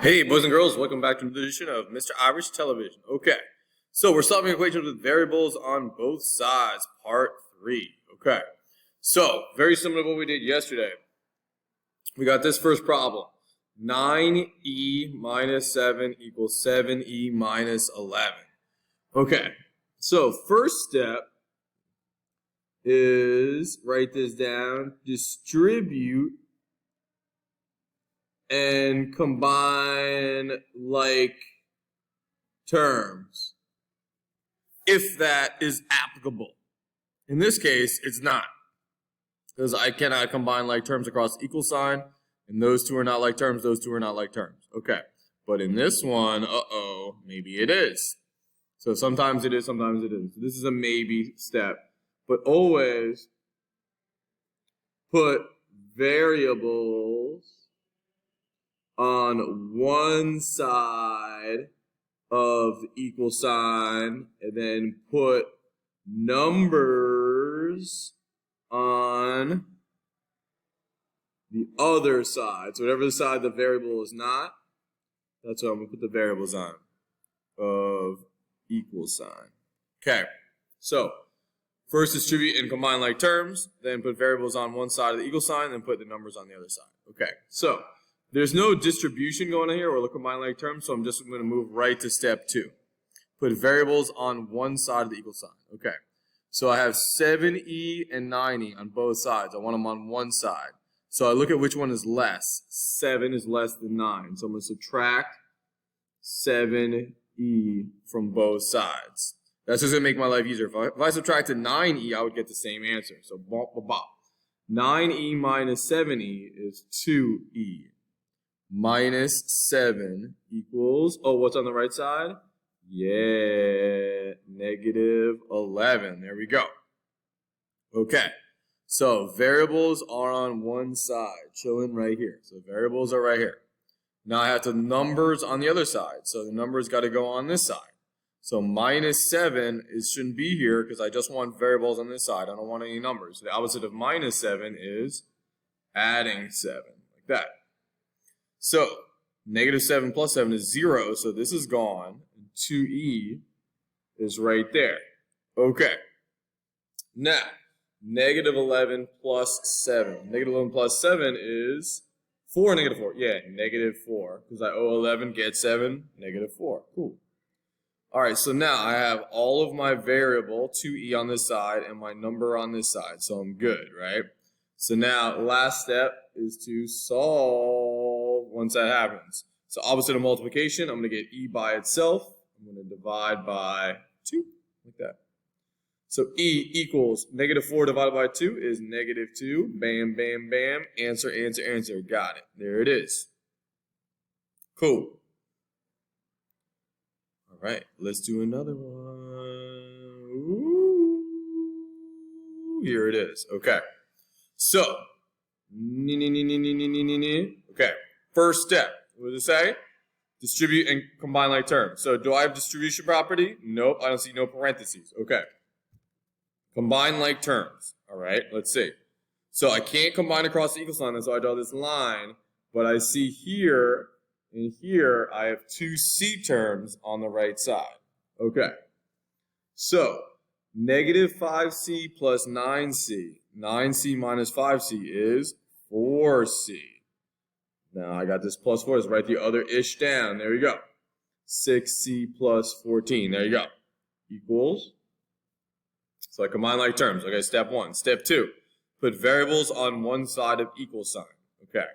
Hey, boys and girls, welcome back to another edition of Mr. Irish Television. Okay, so we're solving equations with variables on both sides, part 3. Okay, so very similar to what we did yesterday. We got this first problem. 9e minus 7 equals 7e minus 11. Okay, so first step is write this down, distribute and combine like terms, if that is applicable. In this case, it's not, because I cannot combine like terms across equal sign, and those two are not like terms, those two are not like terms. Okay, but in this one, maybe it is. So sometimes it is, sometimes it isn't. This is a maybe step, but always put variables on one side of the equal sign and then put numbers on the other side. So whatever the side the variable is not, that's what I'm going to put the variables on of equal sign. Okay, so first distribute and combine like terms, then put variables on one side of the equal sign, then put the numbers on the other side. Okay, so there's no distribution going on here or combine like terms, so I'm just going to move right to step 2. Put variables on one side of the equal sign. Okay, so I have 7e and 9e on both sides. I want them on one side. So I look at which one is less. 7 is less than 9. So I'm going to subtract 7e from both sides. That's just going to make my life easier. If I subtracted 9e, I would get the same answer. So bop, bop, bop. 9e minus 7e is 2e. Minus 7 equals, what's on the right side? Yeah, negative 11. There we go. Okay, so variables are on one side, chilling right here. So variables are right here. Now I have the numbers on the other side. So the numbers got to go on this side. So minus 7 shouldn't be here because I just want variables on this side. I don't want any numbers. The opposite of minus 7 is adding 7, like that. So negative 7 plus 7 is 0, so this is gone. 2e is right there. Okay. Now, negative 11 plus 7. Negative 11 plus 7 is 4, negative 4. Yeah, negative 4. Because I owe 11, get 7, negative 4. Cool. All right, so now I have all of my variable, 2e on this side, and my number on this side. So I'm good, right? So now, last step is to solve once that happens. So opposite of multiplication, I'm going to get e by itself. I'm going to divide by 2, like that. So e equals negative 4 divided by 2 is negative 2. Bam, bam, bam. Answer, answer, answer. Got it. There it is. Cool. All right, let's do another one. Ooh, here it is. Okay. So, okay, first step, what does it say? Distribute and combine like terms. So do I have distribution property? Nope, I don't see no parentheses. Okay. Combine like terms. All right, let's see. So I can't combine across the equal sign, so I draw this line, but I see here and here I have 2 c terms on the right side. Okay. So negative 5c plus 9c. 9c minus 5c is 4c. Now I got this plus 4. Let's write the other ish down. There you go. 6c plus 14. There you go. Equals. So I combine like terms. Okay, step 1. Step 2. Put variables on one side of equal sign. Okay.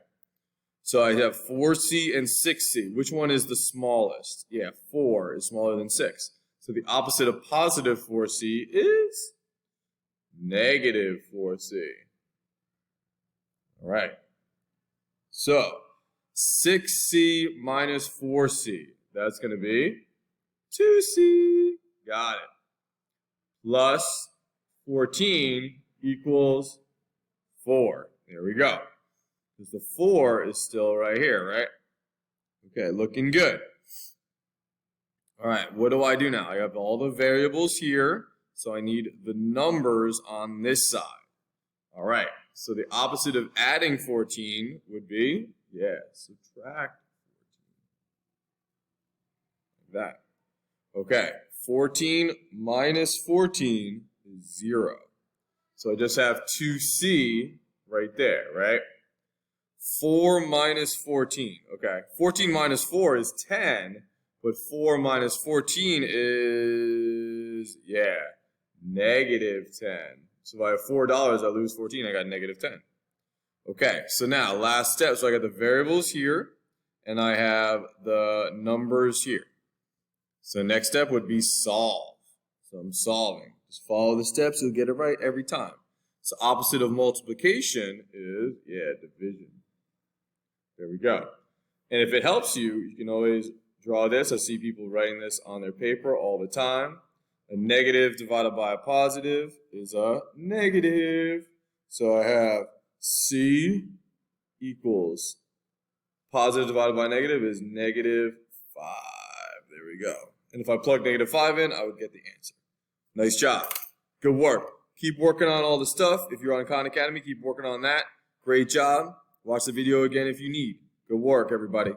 So I have 4c and 6c. Which one is the smallest? Yeah, 4 is smaller than 6. So the opposite of positive 4c is negative 4c. All right. So 6c minus 4c, that's going to be 2c. Got it. Plus 14 equals 4. There we go. Because the 4 is still right here, right? Okay, looking good. All right, what do I do now? I have all the variables here, so I need the numbers on this side. All right, so the opposite of adding 14 would be, subtract that. Okay, 14 minus 14 is 0. So I just have 2c right there, right? 4 minus 14. Okay, 14 minus 4 is 10, but 4 minus 14 is, negative 10. So if I have $4, I lose 14, I got negative 10. Okay, so now last step. So I got the variables here, and I have the numbers here. So next step would be solve. So I'm solving. Just follow the steps, you'll get it right every time. So opposite of multiplication is, division. There we go. And if it helps you, you can always draw this. I see people writing this on their paper all the time. A negative divided by a positive is a negative. So I have C equals positive divided by negative is negative 5. There we go. And if I plug negative 5 in, I would get the answer. Nice job. Good work. Keep working on all the stuff. If you're on Khan Academy, keep working on that. Great job. Watch the video again if you need. Good work, everybody.